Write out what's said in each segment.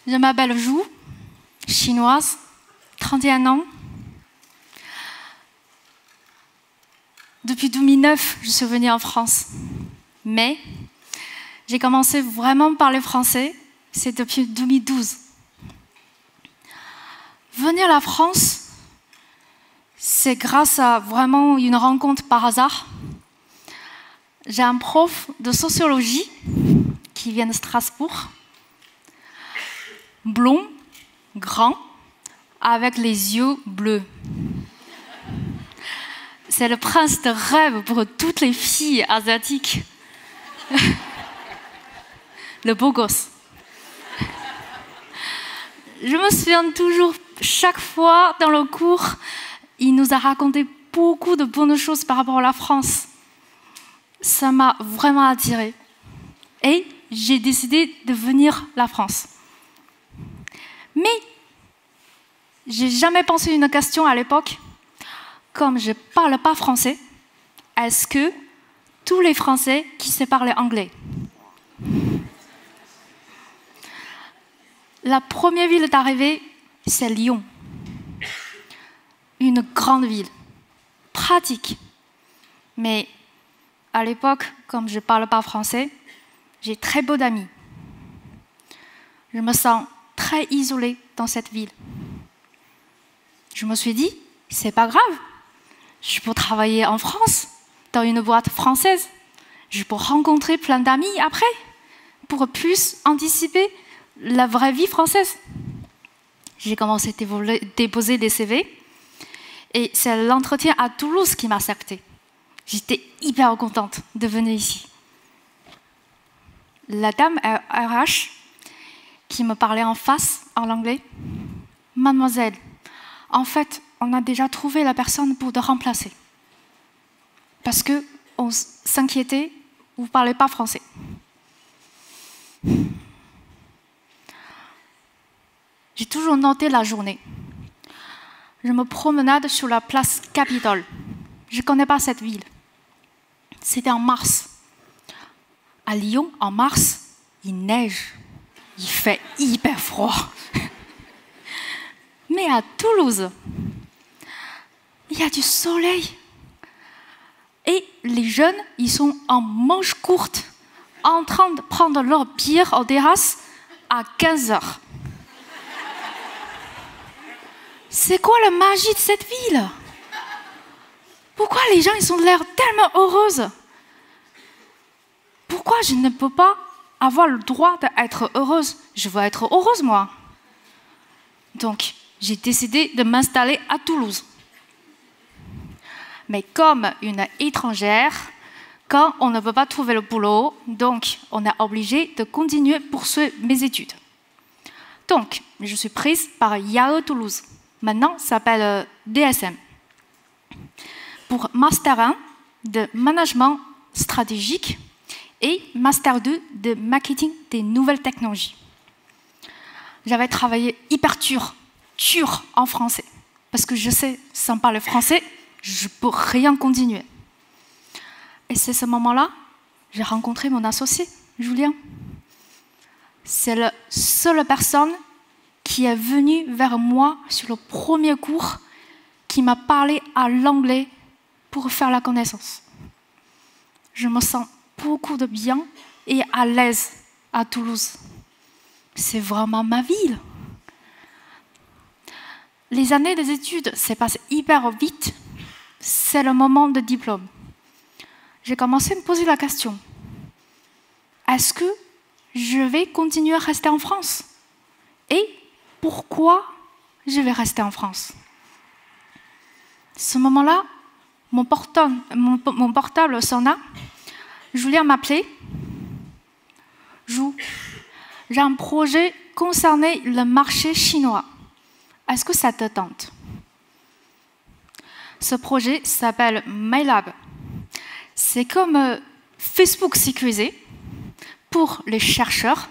Je m'appelle Zhu, chinoise, 31 ans. Depuis 2009, je suis venue en France. Mais j'ai commencé vraiment à parler français, c'est depuis 2012. Venir à la France, c'est grâce à vraiment une rencontre par hasard. J'ai un prof de sociologie qui vient de Strasbourg, blond, grand, avec les yeux bleus. C'est le prince de rêve pour toutes les filles asiatiques. Le beau gosse. Je me souviens toujours, chaque fois dans le cours, il nous a raconté beaucoup de bonnes choses par rapport à la France. Ça m'a vraiment attirée. Et j'ai décidé de venir à la France. Mais j'ai jamais pensé une question à l'époque. Comme je ne parle pas français, est-ce que tous les Français qui savent parler anglais? La première ville d'arrivée, c'est Lyon. Une grande ville, pratique. Mais à l'époque, comme je ne parle pas français, j'ai très peu d'amis. Je me sens très isolée dans cette ville. Je me suis dit, c'est pas grave. Je peux travailler en France, dans une boîte française. Je peux rencontrer plein d'amis après, pour plus anticiper la vraie vie française. J'ai commencé à déposer des CV et c'est l'entretien à Toulouse qui m'a acceptée. J'étais hyper contente de venir ici. La dame RH qui me parlait en face, en anglais, « Mademoiselle, en fait, on a déjà trouvé la personne pour te remplacer. Parce qu'on s'inquiétait, vous ne parlez pas français. » J'ai toujours noté la journée. Je me promenade sur la place Capitole. Je ne connais pas cette ville. C'était en mars. À Lyon, en mars, il neige. Il fait hyper froid. Mais à Toulouse, il y a du soleil. Et les jeunes, ils sont en manches courtes, en train de prendre leur bière en terrasse à 15 heures. C'est quoi la magie de cette ville? Pourquoi les gens ils ont l'air tellement heureux? Pourquoi je ne peux pas avoir le droit d'être heureuse? Je veux être heureuse, moi. Donc, j'ai décidé de m'installer à Toulouse. Mais comme une étrangère, quand on ne peut pas trouver le boulot, donc on est obligé de continuer à poursuivre mes études. Donc, je suis prise par IAE Toulouse. Maintenant, ça s'appelle DSM. Pour Master 1 de Management stratégique et Master 2 de Marketing des nouvelles technologies. J'avais travaillé hyper dur en français. Parce que je sais, sans parler français, je ne peux rien continuer. Et c'est ce moment-là, j'ai rencontré mon associé, Julien. C'est la seule personne qui est venue vers moi sur le premier cours, qui m'a parlé à l'anglais pour faire la connaissance. Je me sens beaucoup de bien et à l'aise à Toulouse. C'est vraiment ma ville. Les années des études se passent hyper vite. C'est le moment de diplôme. J'ai commencé à me poser la question. Est-ce que je vais continuer à rester en France? Et pourquoi je vais rester en France? À ce moment-là, mon portable sonna. Julien m'appelait. J'ai un projet concernant le marché chinois. Est-ce que ça te tente? Ce projet s'appelle MyLab. C'est comme Facebook sécurisé pour les chercheurs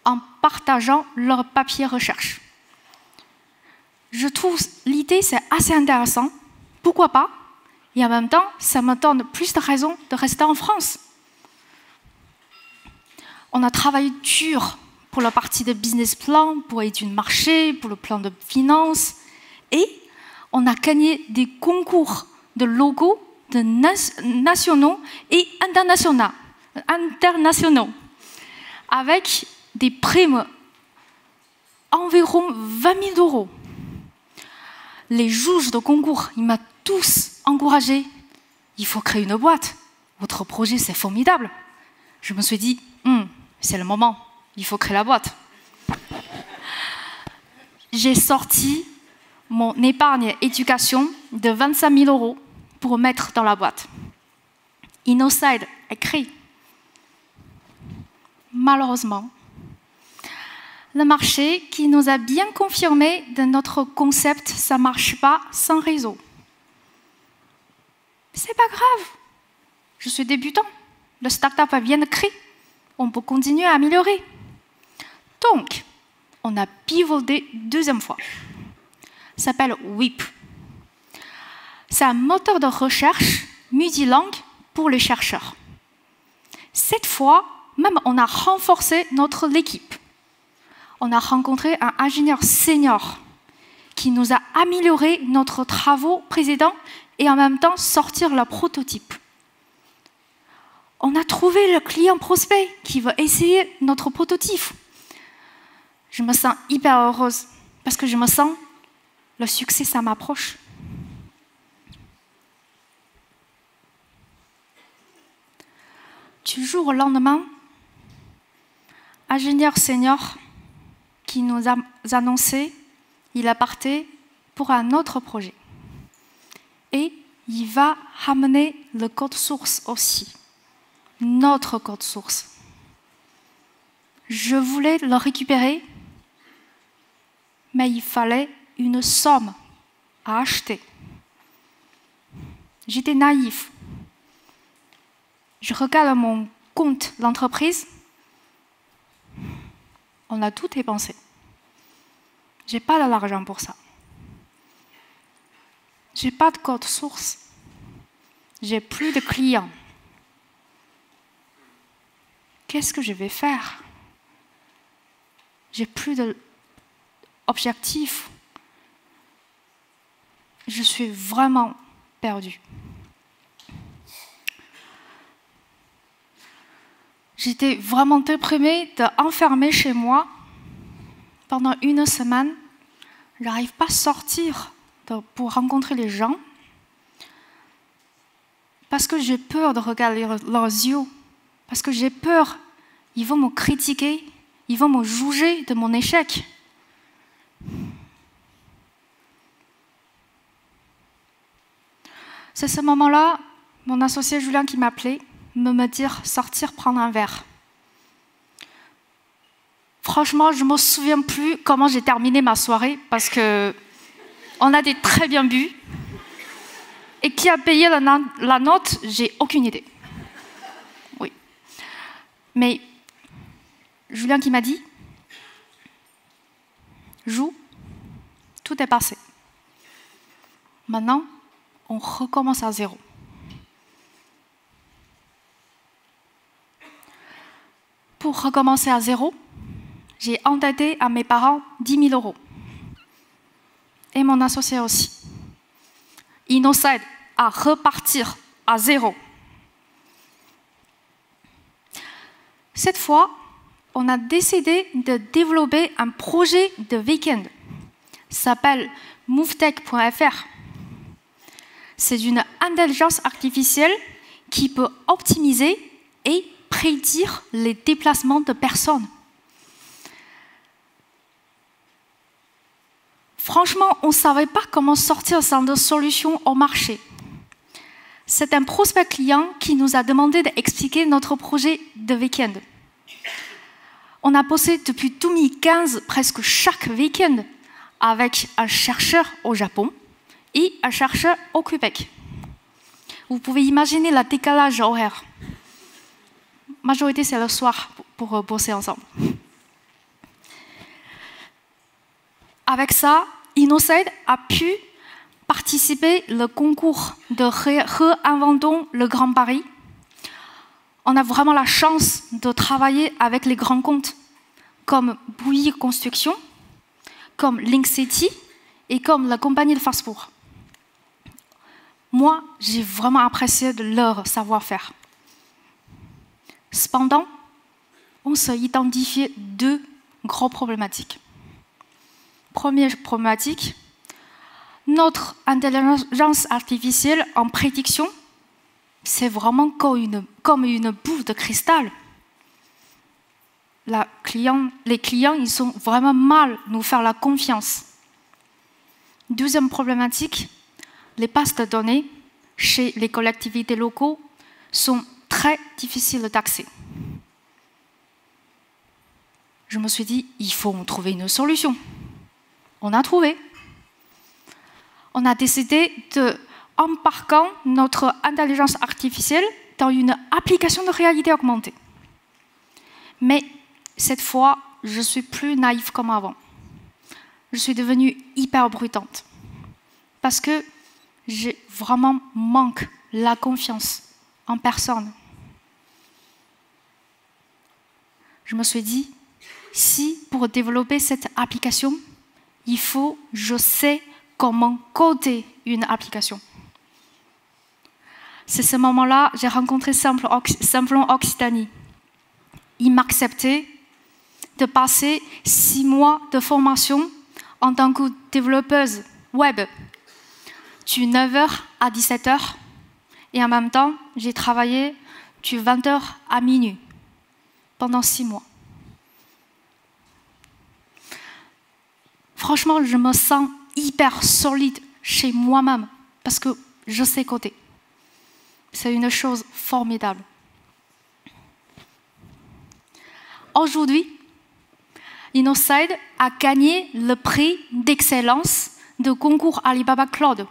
en partageant leurs papiers recherche. Je trouve l'idée c'est assez intéressant. Pourquoi pas? Et en même temps, ça me donne plus de raisons de rester en France. On a travaillé dur pour la partie de business plan, pour études de marché, pour le plan de finances. Et on a gagné des concours de logos de nationaux et internationaux avec des primes environ 20 000 €. Les juges de concours, ils m'ont tous encouragé. Il faut créer une boîte. Votre projet, c'est formidable. Je me suis dit, c'est le moment. Il faut créer la boîte. J'ai sorti mon épargne éducation de 25 000 € pour mettre dans la boîte. InnoSide est créé. Malheureusement, le marché qui nous a bien confirmé de notre concept, ça ne marche pas sans réseau. C'est pas grave. Je suis débutant. Le startup vient de créer. On peut continuer à améliorer. Donc, on a pivoté deuxième fois. Ça s'appelle WIP. C'est un moteur de recherche multilangue pour les chercheurs. Cette fois, même on a renforcé notre équipe. On a rencontré un ingénieur senior qui nous a amélioré notre travaux précédents et en même temps sortir le prototype. On a trouvé le client prospect qui veut essayer notre prototype. Je me sens hyper heureuse parce que je me sens le succès, ça m'approche. Du jour au lendemain, ingénieur senior qui nous a annoncé il a parti pour un autre projet. Et il va ramener le code source aussi, notre code source. Je voulais le récupérer, mais il fallait une somme à acheter. J'étais naïf. Je regarde mon compte d'entreprise. On a tout dépensé. Je n'ai pas de l'argent pour ça. Je n'ai pas de code source. J'ai plus de clients. Qu'est-ce que je vais faire? J'ai plus d'objectifs. Je suis vraiment perdue. J'étais vraiment déprimée d'enfermer chez moi pendant une semaine. Je n'arrive pas à sortir pour rencontrer les gens parce que j'ai peur de regarder leurs yeux, parce que j'ai peur, ils vont me critiquer, ils vont me juger de mon échec. C'est ce moment-là, mon associé Julien qui m'appelait, me dire sortir prendre un verre. Franchement, je ne me souviens plus comment j'ai terminé ma soirée parce que on a des très bien bu. Et qui a payé la note, j'ai aucune idée. Oui. Mais Julien qui m'a dit, joue, tout est passé. Maintenant, on recommence à zéro. Pour recommencer à zéro, j'ai endetté à mes parents 10 000 €. Et mon associé aussi. InnoSide à repartir à zéro. Cette fois, on a décidé de développer un projet de week-end. Ça s'appelle movetech.fr. C'est une intelligence artificielle qui peut optimiser et prédire les déplacements de personnes. Franchement, on ne savait pas comment sortir sans de solutions au marché. C'est un prospect client qui nous a demandé d'expliquer notre projet de week-end. On a bossé depuis 2015 presque chaque week-end avec un chercheur au Japon et un chercheur au Québec. Vous pouvez imaginer le décalage horaire. La majorité, c'est le soir pour bosser ensemble. Avec ça, InnoSide a pu participé au concours de Réinventons le Grand Paris. On a vraiment la chance de travailler avec les grands comptes comme Bouygues Construction, comme Link City et comme la compagnie de Fastbourg. Moi, j'ai vraiment apprécié de leur savoir-faire. Cependant, on s'est identifié deux grandes problématiques. Première problématique, notre intelligence artificielle en prédiction, c'est vraiment comme une boule de cristal. Les clients, ils sont vraiment mal nous faire la confiance. Deuxième problématique, les bases de données chez les collectivités locales sont très difficiles d'accès. Je me suis dit, il faut trouver une solution. On a trouvé. On a décidé d'embarquer notre intelligence artificielle dans une application de réalité augmentée. Mais cette fois, je suis plus naïve comme avant. Je suis devenue hyper brutante. Parce que j'ai vraiment manqué la confiance en personne. Je me suis dit, si pour développer cette application, il faut, je sais comment coder une application. C'est ce moment-là, j'ai rencontré Simplon Occitanie. Il m'a accepté de passer 6 mois de formation en tant que développeuse web, du 9h à 17h. Et en même temps, j'ai travaillé du 20h à minuit pendant 6 mois. Franchement, je me sens hyper solide chez moi-même parce que je sais coder. C'est une chose formidable. Aujourd'hui, InnoSide a gagné le prix d'excellence de concours Alibaba Cloud.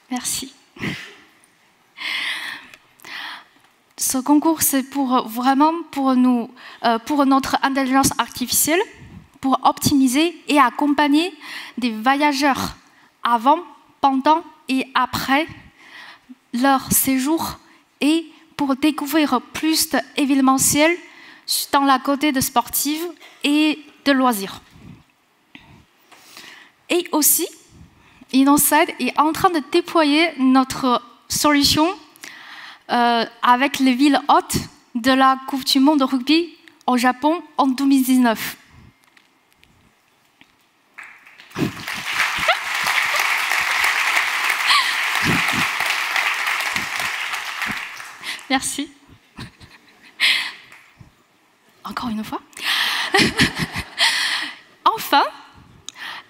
Merci. Ce concours, c'est vraiment pour notre intelligence artificielle, pour optimiser et accompagner des voyageurs avant, pendant et après leur séjour et pour découvrir plus d'événementiel dans la côté de sportive et de loisirs. Et aussi, InnoSide est en train de déployer notre solution avec les villes hôtes de la Coupe du Monde de rugby au Japon en 2019. Merci. Encore une fois. Enfin,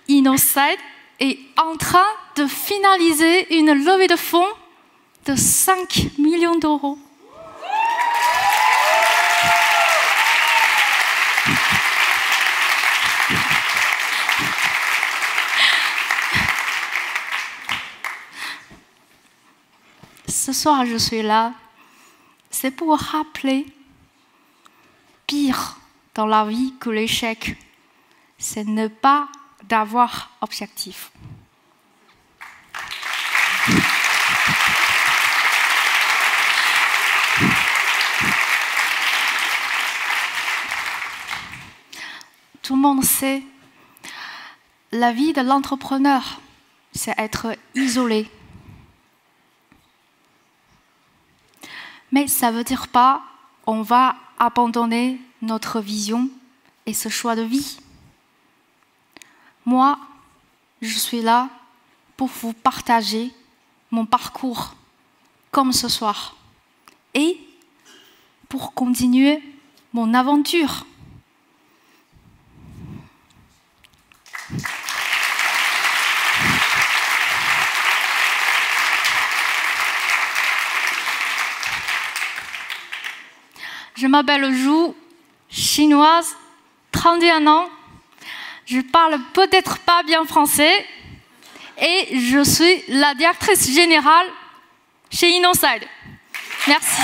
InnoSide est en train de finaliser une levée de fonds de 5 millions d'euros. Ce soir, je suis là, c'est pour rappeler, pire dans la vie que l'échec, c'est ne pas d'avoir objectif. Tout le monde sait, la vie de l'entrepreneur, c'est être isolé. Mais ça ne veut dire pas qu'on va abandonner notre vision et ce choix de vie. Moi, je suis là pour vous partager mon parcours comme ce soir et pour continuer mon aventure. Je m'appelle Zhu, chinoise, 31 ans. Je parle peut-être pas bien français et je suis la directrice générale chez InnoSide. Merci.